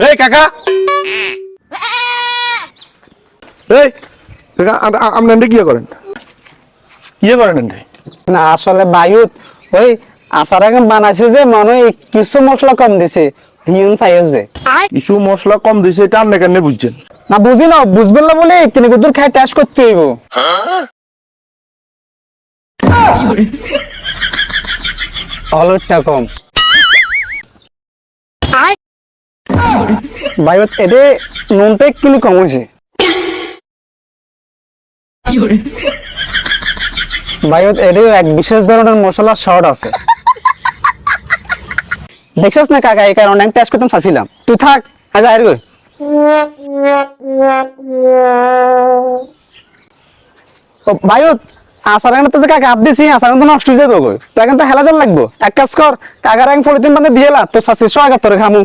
এই কাকা এই কাকা আপনি কি করেন না আসলে বায়ুত ওই আচার আগে বানাইছে যে মনে হয় কিছু মশলা কম দিছে হিউন সাইজ যে কিছু মশলা কম দিছে এটা আপনি কেন বুঝছেন না বুঝি না বুঝবেন না বলে কিনে কুদুর খাই টেস্ট করতে হইব অলটা কম বায়ুত এতে নুনটা কিলো কম হয়েছে বায়ুত এতে এক বিশেষ ধরনের মশলা শর্ট আছে দেখছস না কাকা এই কারণে টেস্ট করতে ফাঁসিলাম তুই থাক আজ আয়ের গই বায়ুত আসার তো যে কাকা আপ দিছি আসার তো নষ্ট হয়ে যাবে গই তো এখন তো হেলা দেন লাগবো এক কাজ কর কাকার এক পলিথিন বান্ধে দিয়ে তোর শাশির সোয়াগত তোরে খামু